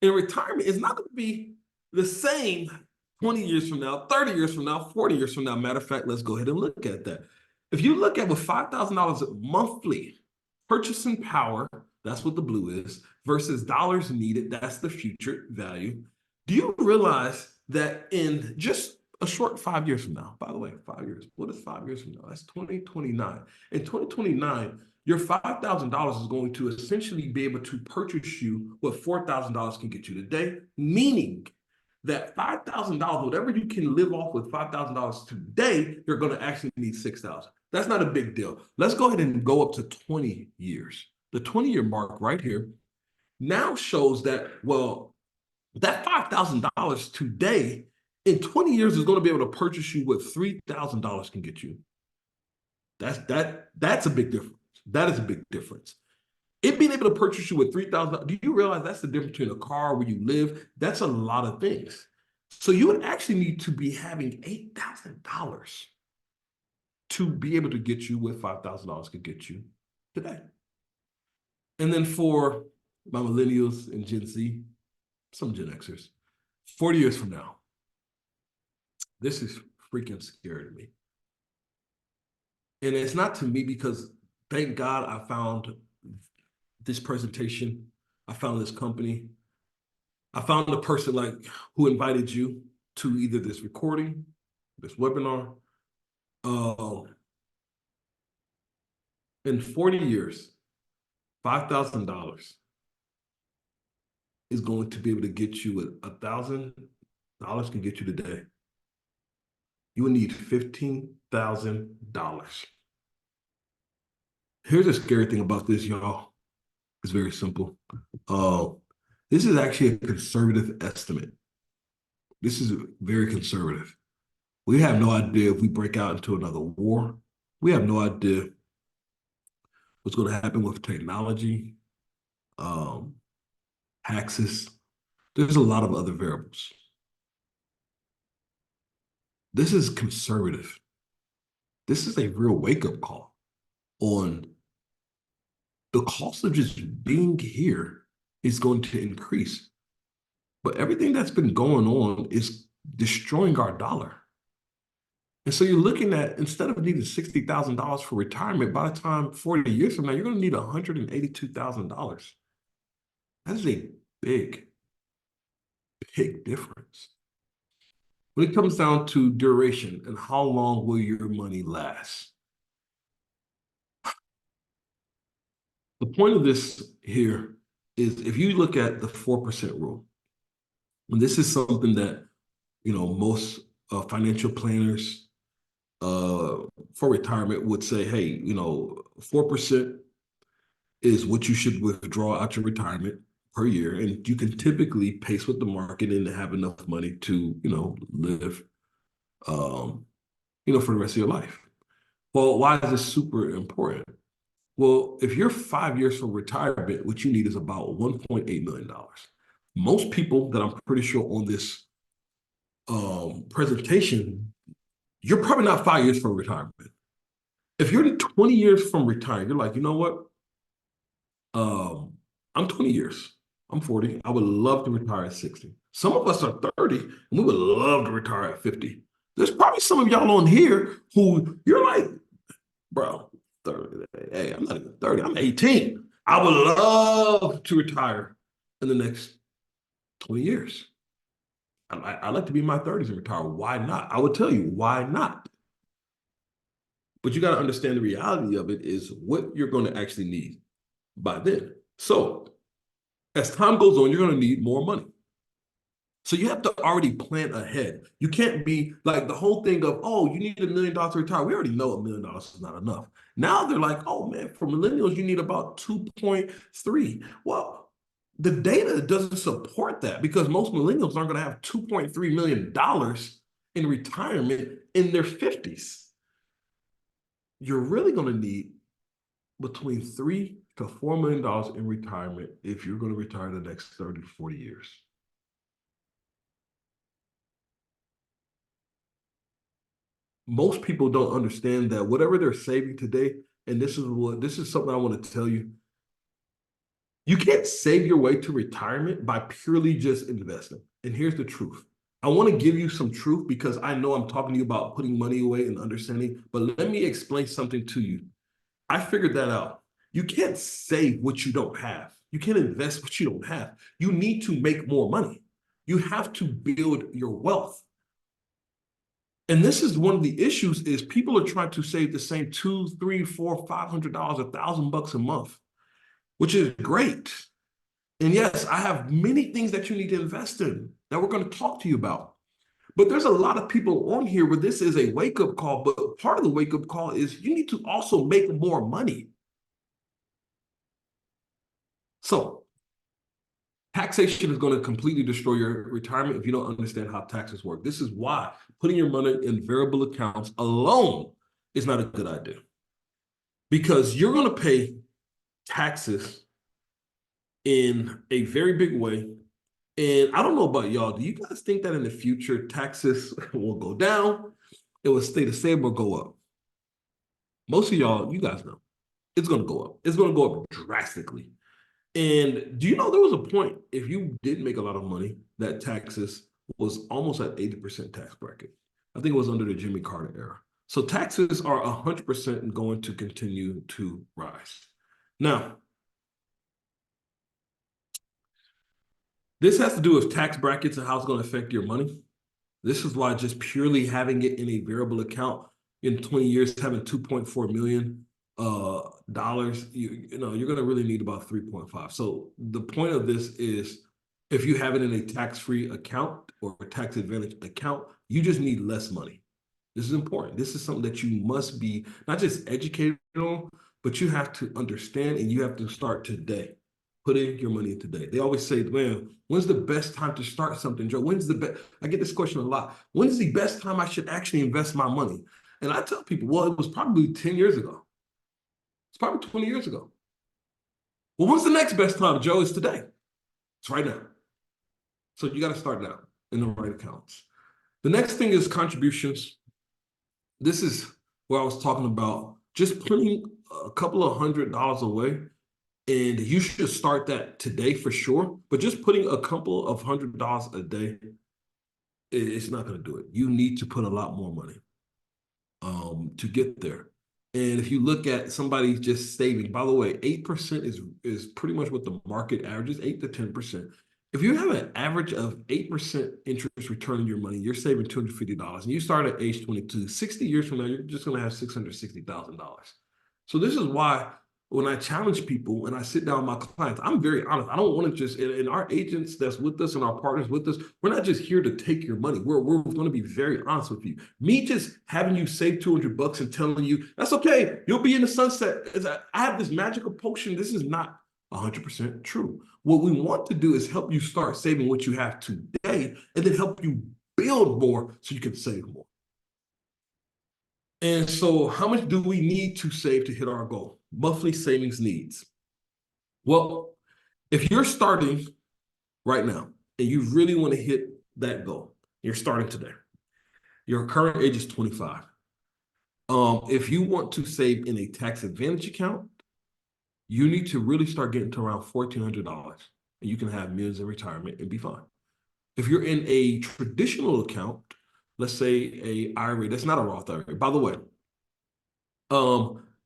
in retirement is not going to be the same 20 years from now, 30 years from now, 40 years from now. Matter of fact, let's go ahead and look at that. If you look at with $5,000 monthly purchasing power, that's what the blue is, versus dollars needed, that's the future value. Do you realize that in just a short 5 years from now, by the way, 5 years, what is 5 years from now? That's 2029. In 2029, your $5,000 is going to essentially be able to purchase you what $4,000 can get you today, meaning that $5,000, whatever you can live off with $5,000 today, you're going to actually need $6,000. That's not a big deal. Let's go ahead and go up to 20 years. The 20-year mark right here now shows that, well, that $5,000 today in 20 years is going to be able to purchase you what $3,000 can get you. That's a big difference. That is a big difference. It being able to purchase you with $3,000, do you realize that's the difference between a car, where you live? That's a lot of things. So you would actually need to be having $8,000 to be able to get you what $5,000 could get you today. And then for my millennials and Gen Z, some Gen Xers, 40 years from now, this is freaking scary to me. And it's not to me because thank God I found this presentation. I found this company. I found a person like who invited you to either this recording, this webinar. In 40 years, $5,000 is going to be able to get you what $1,000 can get you today. You will need $15,000. Here's the scary thing about this, y'all. It's very simple. This is actually a conservative estimate. This is very conservative. We have no idea if we break out into another war. We have no idea what's going to happen with technology, taxes. There's a lot of other variables. This is conservative. This is a real wake-up call on the cost of just being here is going to increase. But everything that's been going on is destroying our dollar. And so you're looking at, instead of needing $60,000 for retirement, by the time 40 years from now, you're going to need $182,000. That is a big, big difference. When it comes down to duration and how long will your money last? The point of this here is if you look at the 4% rule, and this is something that, most financial planners for retirement would say, hey, 4% is what you should withdraw out your retirement per year. And you can typically pace with the market and have enough money to, live, for the rest of your life. Well, why is this super important? Well, if you're 5 years from retirement, what you need is about $1.8 million. Most people that I'm pretty sure on this presentation, you're probably not 5 years from retirement. If you're 20 years from retiring, you're like, you know what? Um, I'm 20 years. I'm 40. I would love to retire at 60. Some of us are 30 and we would love to retire at 50. There's probably some of y'all on here who you're like, bro, 30. Hey, I'm not even 30. I'm 18. I would love to retire in the next 20 years. I'd like to be in my 30s and retire. Why not? I would tell you, why not? But you got to understand the reality of it is what you're going to actually need by then. So as time goes on, you're going to need more money. So you have to already plan ahead. You can't be like the whole thing of, oh, you need $1 million to retire. We already know $1 million is not enough. Now they're like, oh man, for millennials, you need about 2.3. Well, the data doesn't support that because most millennials aren't going to have $2.3 million in retirement in their 50s. You're really going to need between $3 to $4 million in retirement if you're going to retire the next 30 to 40 years. Most people don't understand that whatever they're saving today, and this is something I want to tell you. You can't save your way to retirement by purely just investing. And here's the truth. I want to give you some truth because I know I'm talking to you about putting money away and understanding, but let me explain something to you. I figured that out. You can't save what you don't have. You can't invest what you don't have. You need to make more money. You have to build your wealth. And this is one of the issues is people are trying to save the same two, three, four, $500, $1,000 a month, which is great. And yes, I have many things that you need to invest in that we're going to talk to you about. But there's a lot of people on here where this is a wake-up call, but part of the wake-up call is you need to also make more money. So taxation is going to completely destroy your retirement if you don't understand how taxes work. This is why putting your money in variable accounts alone is not a good idea. Because you're going to pay taxes in a very big way. And I don't know about y'all. Do you guys think that in the future taxes will go down, it will stay the same, or go up? Most of y'all, you guys know, it's going to go up. It's going to go up drastically. And do you know there was a point, if you did make a lot of money, that taxes was almost at 80% tax bracket. I think it was under the Jimmy Carter era. So taxes are 100% going to continue to rise. Now, this has to do with tax brackets and how it's going to affect your money. This is why just purely having it in a variable account in 20 years, having 2.4 million dollars, you know, you're going to really need about 3.5. So the point of this is if you have it in a tax-free account or a tax advantage account, you just need less money. This is important. This is something that you must be not just educated on, but you have to understand and you have to start today. Put in your money today. They always say, man, when's the best time to start something, Joe? When's the best? I get this question a lot. When's the best time I should actually invest my money? And I tell people, well, it was probably 10 years ago. It's probably 20 years ago. Well, when's the next best time, Joe? It's today. It's right now. So you got to start now in the right accounts. The next thing is contributions. This is where I was talking about just putting a couple of $100 away. And you should start that today for sure. But just putting a couple of $100 a day, it's not going to do it. You need to put a lot more money to get there. And if you look at somebody just saving, by the way, 8% is pretty much what the market averages, 8 to 10%. If you have an average of 8% interest return on your money, you're saving $250. And you start at age 22, 60 years from now, you're just going to have $660,000. So this is why when I challenge people and I sit down with my clients, I'm very honest. I don't want to just, and our agents that's with us and our partners with us, we're not just here to take your money. We're going to be very honest with you. Me just having you save $200 and telling you, that's okay, you'll be in the sunset. I have this magical potion. This is not 100% true. What we want to do is help you start saving what you have today and then help you build more so you can save more. And so, how much do we need to save to hit our goal? Monthly savings needs. Well, if you're starting right now and you really want to hit that goal, you're starting today. Your current age is 25. If you want to save in a tax advantage account, you need to really start getting to around $1,400, and you can have millions in retirement and be fine. If you're in a traditional account, let's say a IRA, that's not a Roth IRA. By the way,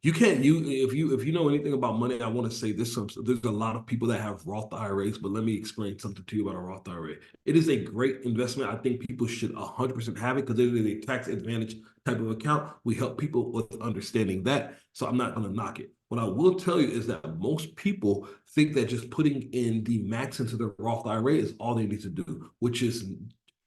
you can't if you know anything about money, I want to say this. There's a lot of people that have Roth IRAs, but let me explain something to you about a Roth IRA. It is a great investment. I think people should 100% have it because it is a tax advantage type of account. We help people with understanding that. So I'm not going to knock it. What I will tell you is that most people think that just putting in the max into the Roth IRA is all they need to do, which is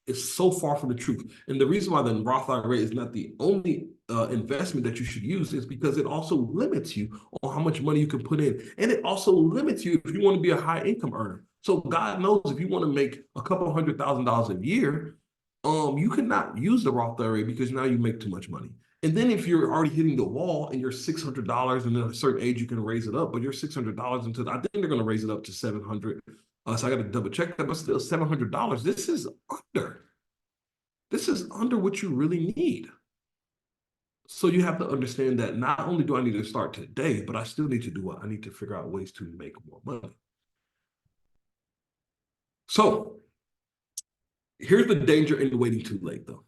it's so far from the truth. And the reason why the Roth IRA is not the only investment that you should use is because it also limits you on how much money you can put in. And it also limits you if you want to be a high income earner. So God knows if you want to make a couple $100,000 a year, you cannot use the Roth IRA because now you make too much money. And then if you're already hitting the wall and you're $600 and at a certain age you can raise it up, but you're $600 into, I think they're going to raise it up to 700. So I got to double check that, but still $700. This is under what you really need. So you have to understand that not only do I need to start today, but I still need to do what? I need to figure out ways to make more money. So here's the danger in waiting too late, though.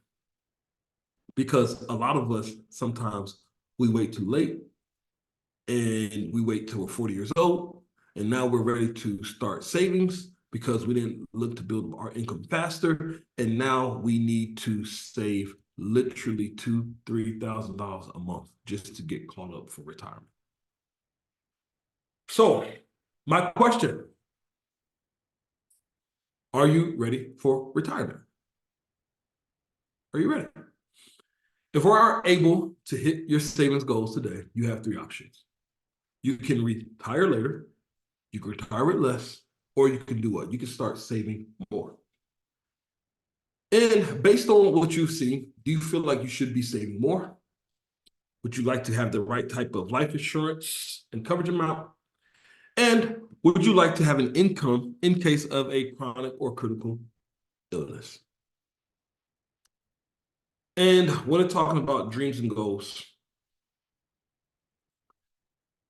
Because a lot of us sometimes we wait too late and we wait till we're 40 years old. And now we're ready to start savings because we didn't look to build our income faster. And now we need to save literally $2,000-$3,000 a month just to get caught up for retirement. So, my question, are you ready for retirement? Are you ready? If we are able to hit your savings goals today, you have three options. You can retire later, you can retire with less, or you can do what? You can start saving more. And based on what you've seen, do you feel like you should be saving more? Would you like to have the right type of life insurance and coverage amount? And would you like to have an income in case of a chronic or critical illness? And when talking about dreams and goals,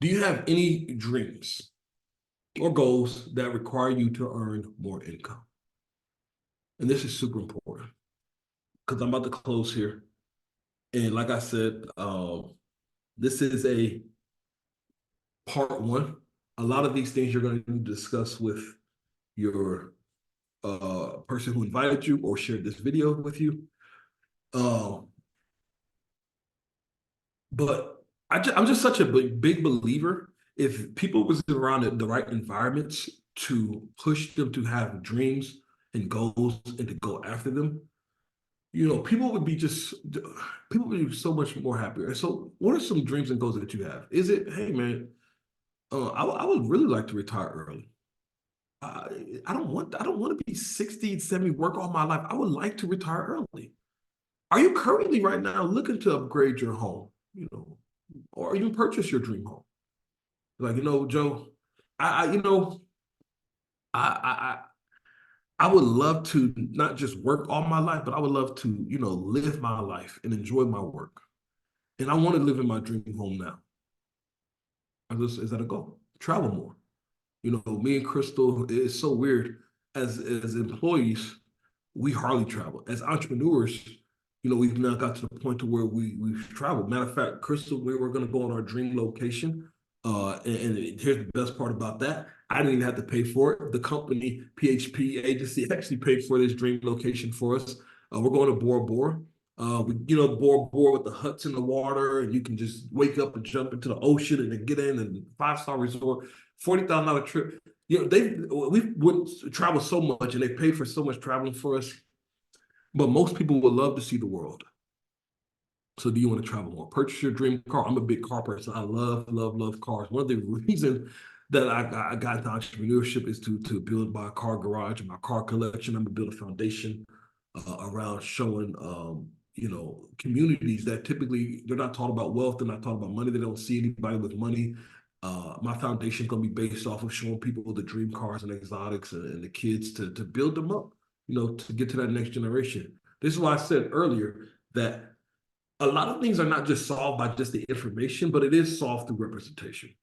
do you have any dreams or goals that require you to earn more income? And this is super important because I'm about to close here. And like I said, this is a part one. A lot of these things you're going to discuss with your person who invited you or shared this video with you. But I'm just such a big believer. If people was around the right environments to push them to have dreams and goals and to go after them, people would be so much more happier. And so, what are some dreams and goals that you have? Is it, hey man, I would really like to retire early. I don't want to be 60, 70, work all my life. I would like to retire early. Are you currently right now looking to upgrade your home, or even purchase your dream home? Like, Joe, I you know, I I would love to not just work all my life, but I would love to, live my life and enjoy my work. And I want to live in my dream home now. Is that a goal? Travel more. Me and Crystal, it's so weird. As employees, we hardly travel. As entrepreneurs, we've now got to the point to where we've traveled. Matter of fact, Crystal, we were going to go on our dream location. And here's the best part about that. I didn't even have to pay for it. The company, PHP agency, actually paid for this dream location for us. We're going to Bora Bora. Bora Bora with the huts in the water, and you can just wake up and jump into the ocean and then get in and 5-star resort, $40,000 trip. We wouldn't travel so much, and they pay for so much traveling for us. But most people would love to see the world. So do you want to travel more? Purchase your dream car. I'm a big car person. I love cars. One of the reasons that I got into entrepreneurship is to build my car garage and my car collection. I'm gonna build a foundation around showing communities that typically they're not taught about wealth, they're not taught about money, they don't see anybody with money. My foundation is going to be based off of showing people the dream cars and exotics and the kids to build them up, to get to that next generation. This is why I said earlier that a lot of things are not just solved by just the information, but it is solved through representation.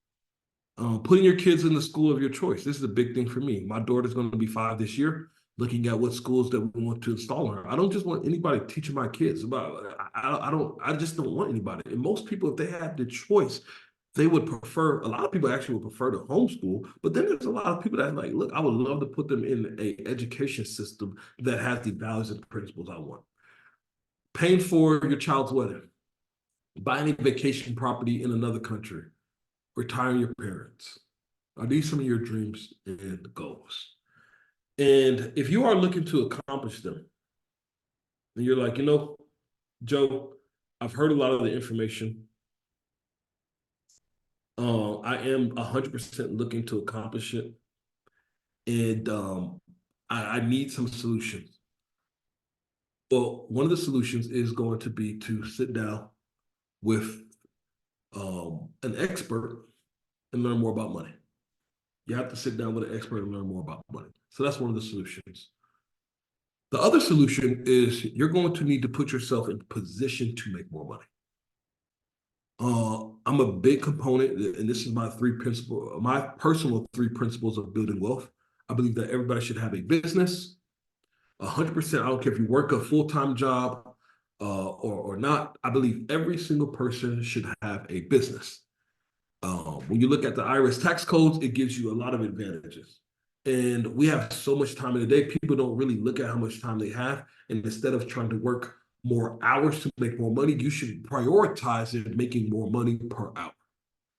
Putting your kids in the school of your choice. This is a big thing for me. My daughter's going to be 5 this year. Looking at what schools that we want to install her. I don't just want anybody teaching my kids about. I don't. I just don't want anybody. And most people, if they had the choice, they would prefer. A lot of people actually would prefer to homeschool. But then there's a lot of people that like, look, I would love to put them in a education system that has the values and principles I want. Paying for your child's wedding, buying a vacation property in another country, retiring your parents. Are these some of your dreams and goals? And if you are looking to accomplish them, and you're like, Joe, I've heard a lot of the information. I am 100% looking to accomplish it. And I need some solutions. Well, one of the solutions is going to be to sit down with an expert and learn more about money. You have to sit down with an expert and learn more about money. So that's one of the solutions. The other solution is you're going to need to put yourself in position to make more money. I'm a big component, and this is my personal 3 principles of building wealth. I believe that everybody should have a business. 100%. I don't care if you work a full-time job or not. I believe every single person should have a business. When you look at the IRS tax codes, it gives you a lot of advantages. And we have so much time in the day, people don't really look at how much time they have. And instead of trying to work more hours to make more money, you should prioritize it making more money per hour.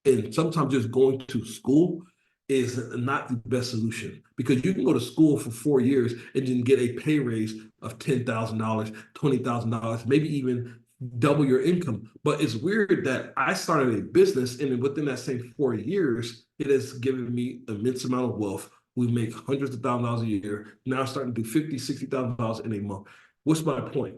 And sometimes just going to school is not the best solution because you can go to school for 4 years and then get a pay raise of $10,000, $20,000, maybe even double your income. But it's weird that I started a business and within that same 4 years, it has given me immense amount of wealth. We make hundreds of thousands of dollars a year. Now I'm starting to do $50,000, $60,000 in a month. What's my point?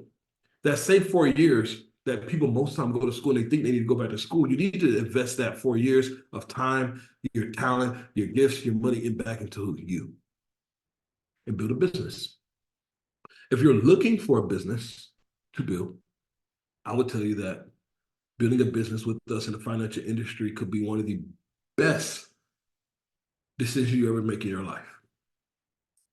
That same 4 years that people most time go to school and they think they need to go back to school, you need to invest that 4 years of time, your talent, your gifts, your money back into you and build a business. If you're looking for a business to build, I would tell you that building a business with us in the financial industry could be one of the best decisions you ever make in your life.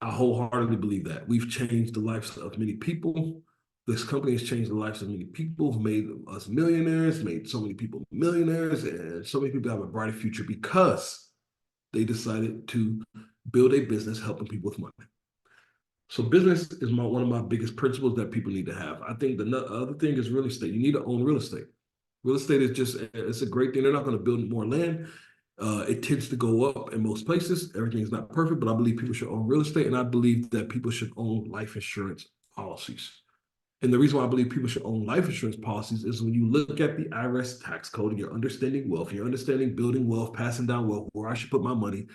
I wholeheartedly believe that. We've changed the lives of many people. This company has changed the lives of many people, made us millionaires, made so many people millionaires, and so many people have a brighter future because they decided to build a business helping people with money. So business is one of my biggest principles that people need to have. I think the other thing is real estate. You need to own real estate. Real estate is it's a great thing. They're not going to build more land. It tends to go up in most places. Everything is not perfect, but I believe people should own real estate, and I believe that people should own life insurance policies. And the reason why I believe people should own life insurance policies is when you look at the IRS tax code and you're understanding wealth, you're understanding building wealth, passing down wealth, where I should put my money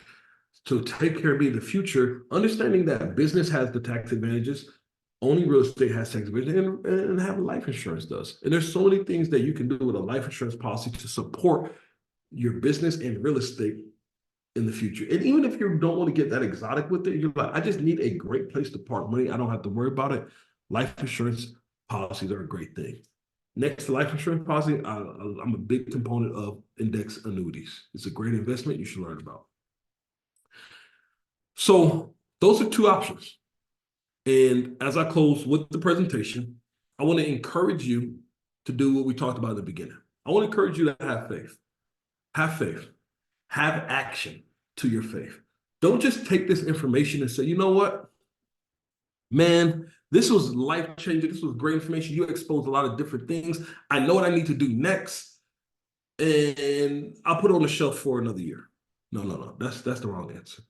to take care of me in the future, understanding that business has the tax advantages, owning real estate has tax advantages, and having life insurance does. And there's so many things that you can do with a life insurance policy to support your business and real estate in the future. And even if you don't want to get that exotic with it, you're like, I just need a great place to park money. I don't have to worry about it. Life insurance policies are a great thing. Next to life insurance policy, I'm a big component of index annuities. It's a great investment you should learn about. So those are 2 options. And as I close with the presentation, I want to encourage you to do what we talked about in the beginning. I want to encourage you to have faith. Have faith. Have action to your faith. Don't just take this information and say, you know what? Man, this was life-changing. This was great information. You exposed a lot of different things. I know what I need to do next, and I'll put it on the shelf for another year. No. That's the wrong answer.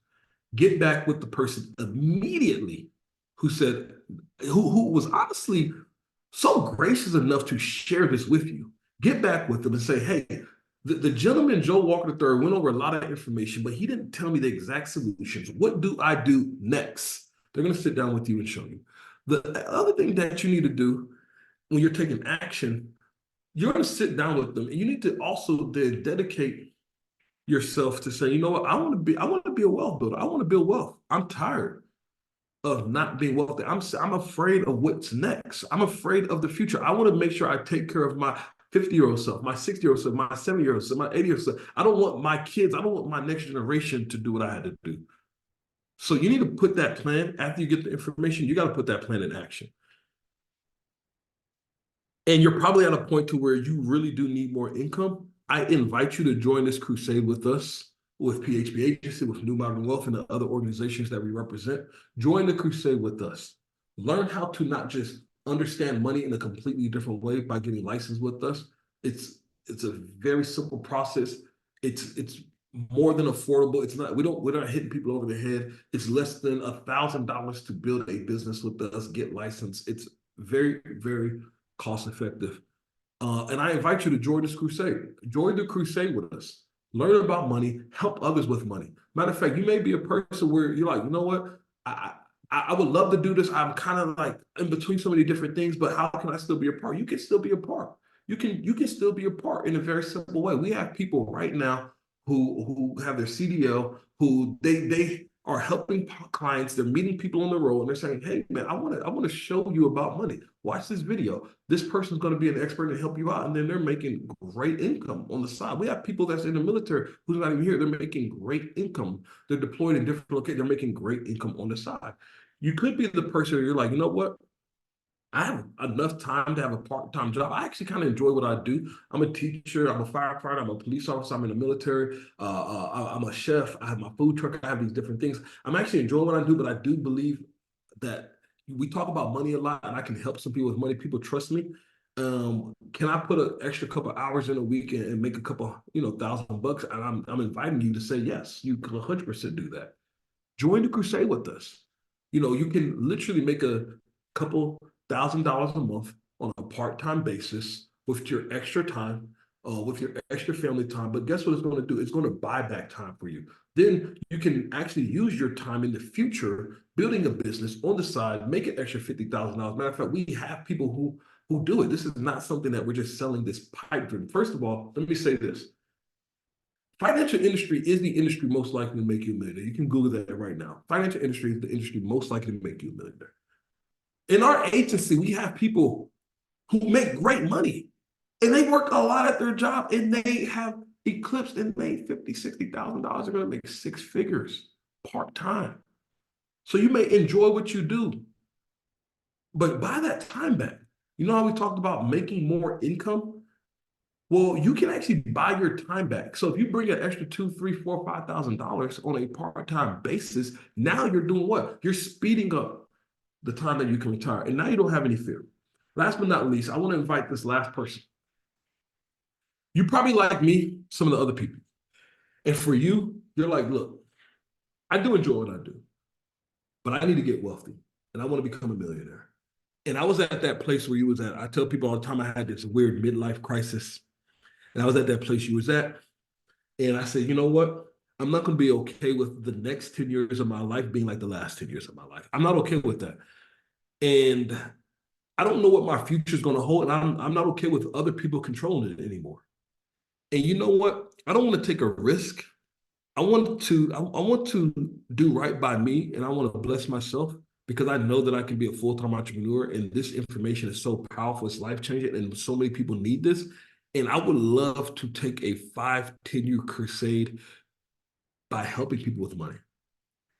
Get back with the person immediately who was honestly so gracious enough to share this with you. Get back with them and say, hey, the gentleman, Joe Walker III, went over a lot of information, but he didn't tell me the exact solutions. What do I do next? They're going to sit down with you and show you. The other thing that you need to do when you're taking action, you're going to sit down with them, and you need to also then dedicate yourself to say, you know what, I want to be a wealth builder. I want to build wealth. I'm tired of not being wealthy. I'm afraid of what's next. I'm afraid of the future. I want to make sure I take care of my 50-year-old self, my 60-year-old self, my 70-year-old self, my 80-year-old self. I don't want my kids, I don't want my next generation to do what I had to do. So you need to put that plan after you get the information, you got to put that plan in action. And you're probably at a point to where you really do need more income. I invite you to join this crusade with us, with PHP Agency, with New Modern Wealth, and the other organizations that we represent. Join the crusade with us. Learn how to not just understand money in a completely different way by getting licensed with us. It's a very simple process. It's more than affordable. It's not, we're not hitting people over the head. It's less than $1,000 to build a business with us, get licensed. It's very, very cost effective. And I invite you to join this crusade. Join the crusade with us. Learn about money, help others with money. Matter of fact, you may be a person where you're like, you know what? I would love to do this. I'm kind of like in between so many different things, but how can I still be a part? You can still be a part. You can still be a part in a very simple way. We have people right now who have their CDL, who they are helping clients. They're meeting people on the road, and they're saying, "Hey, man, I want to show you about money. Watch this video. This person's going to be an expert and help you out." And then they're making great income on the side. We have people that's in the military who's not even here. They're making great income. They're deployed in different locations. They're making great income on the side. You could be the person where you're like, you know what? I have enough time to have a part-time job. I actually kind of enjoy what I do. I'm a teacher, I'm a firefighter, I'm a police officer, I'm in the military, I'm a chef, I have my food truck, I have these different things. I'm actually enjoying what I do, but I do believe that we talk about money a lot, and I can help some people with money. People trust me. Can I put an extra couple hours in a week and make a couple, $1,000? And I'm inviting you to say yes. You can 100% do that. Join the crusade with us. You can literally make a couple $1,000s a month on a part-time basis with your extra time, with your extra family time. But guess what it's going to do? It's going to buy back time for you. Then you can actually use your time in the future building a business on the side, make an extra $50,000. Matter of fact, we have people who do it. This is not something that we're just selling this pipe dream. First of all, let me say this. Financial industry is the industry most likely to make you a millionaire. You can Google that right now. Financial industry is the industry most likely to make you a millionaire. In our agency, we have people who make great money, and they work a lot at their job, and they have eclipsed and made $50,000, $60,000. They're going to make six figures part-time. So you may enjoy what you do, but buy that time back. You know how we talked about making more income? Well, you can actually buy your time back. So if you bring an extra $2, $3, $4, $5,000 on a part-time basis, now you're doing what? You're speeding up the time that you can retire. And now you don't have any fear. Last but not least, I want to invite this last person. You probably like me, some of the other people. And for you, you're like, look, I do enjoy what I do, but I need to get wealthy and I want to become a millionaire. And I was at that place where you was at. I tell people all the time I had this weird midlife crisis. And I was at that place you was at. And I said, you know what? I'm not going to be okay with the next 10 years of my life being like the last 10 years of my life. I'm not okay with that. And I don't know what my future is going to hold. And I'm not okay with other people controlling it anymore. And you know what? I don't want to take a risk. I want to do right by me, and I want to bless myself because I know that I can be a full-time entrepreneur, and this information is so powerful, it's life-changing, and so many people need this. And I would love to take a 5-10 year crusade by helping people with money.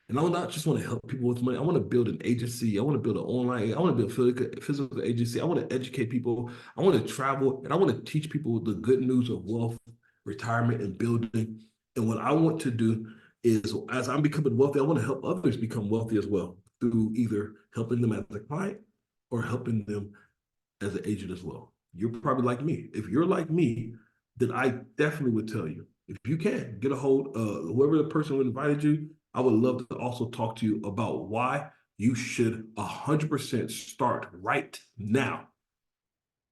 And I not just want to help people with money. I want to build an agency. I want to build an online. I want to build a physical agency. I want to educate people. I want to travel, and I want to teach people the good news of wealth, retirement, and building. And what I want to do is, as I'm becoming wealthy, I want to help others become wealthy as well through either helping them as a client or helping them as an agent as well. You're probably like me. If you're like me, then I definitely would tell you, if you can, get a hold of whoever the person who invited you. I would love to also talk to you about why you should 100% start right now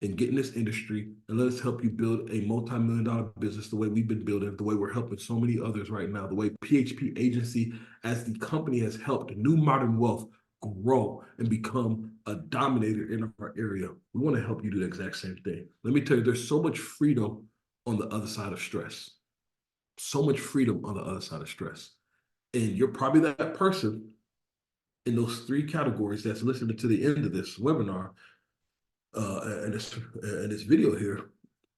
and get in this industry, and let us help you build a multi-million-dollar business the way we've been building it, the way we're helping so many others right now, the way PHP Agency as the company has helped New Modern Wealth grow and become a dominator in our area. We want to help you do the exact same thing. Let me tell you, there's so much freedom on the other side of stress. So much freedom on the other side of stress. And you're probably that person in those three categories that's listening to the end of this webinar and this video here,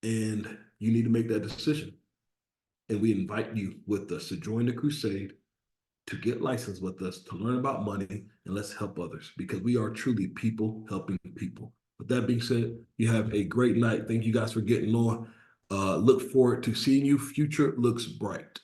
and you need to make that decision. And we invite you with us to join the crusade, to get licensed with us, to learn about money, and let's help others because we are truly people helping people. With that being said, you have a great night. Thank you guys for getting on. Look forward to seeing you. Future looks bright.